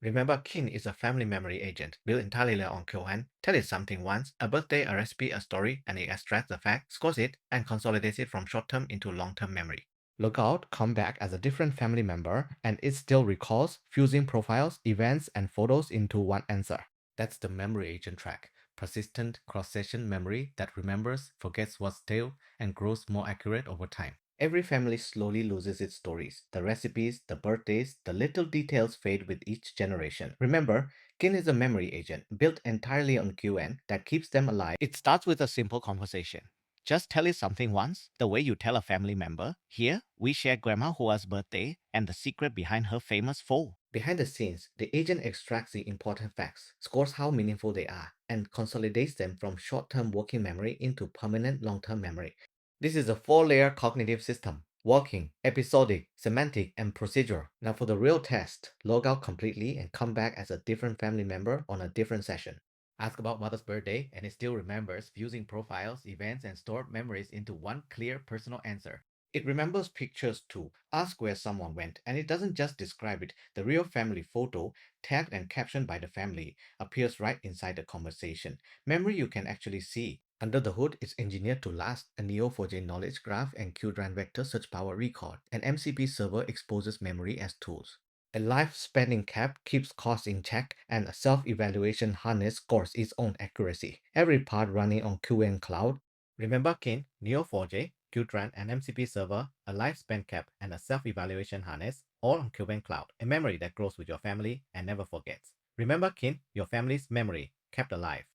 RememberKin is a family memory agent built entirely on Qwen. Tell it something once, a birthday, a recipe, a story, and it extracts the fact, scores it, and consolidates it from short-term into long-term memory. Log out, come back as a different family member, and it still recalls, fusing profiles, events, and photos into one answer. That's the memory agent track. Persistent cross-session memory that remembers, forgets what's stale, and grows more accurate over time. Every family slowly loses its stories. The recipes, the birthdays, the little details fade with each generation. Remember, Kin is a memory agent built entirely on QN that keeps them alive. It starts with a simple conversation. Just tell it something once, the way you tell a family member. Here, we share Grandma Hua's birthday and the secret behind her famous fall. Behind the scenes, the agent extracts the important facts, scores how meaningful they are, and consolidates them from short-term working memory into permanent long-term memory. This is a four-layer cognitive system: working, episodic, semantic, and procedural. Now for the real test, log out completely and come back as a different family member on a different session. Ask about mother's birthday and it still remembers, fusing profiles, events, and stored memories into one clear personal answer. It remembers pictures too. Ask where someone went, and it doesn't just describe it. The real family photo, tagged and captioned by the family, appears right inside the conversation. Memory you can actually see. Under the hood, it's engineered to last. A Neo4j knowledge graph and Qdrant vector search power record. An MCP server exposes memory as tools. A life spanning cap keeps costs in check, and a self-evaluation harness scores its own accuracy. Every part running on Qwen Cloud. Remember Kin, Neo4j, Qdrant, an MCP server, a lifespan cap, and a self-evaluation harness, all on Qwen Cloud, a memory that grows with your family and never forgets. Remember Kin, your family's memory, kept alive.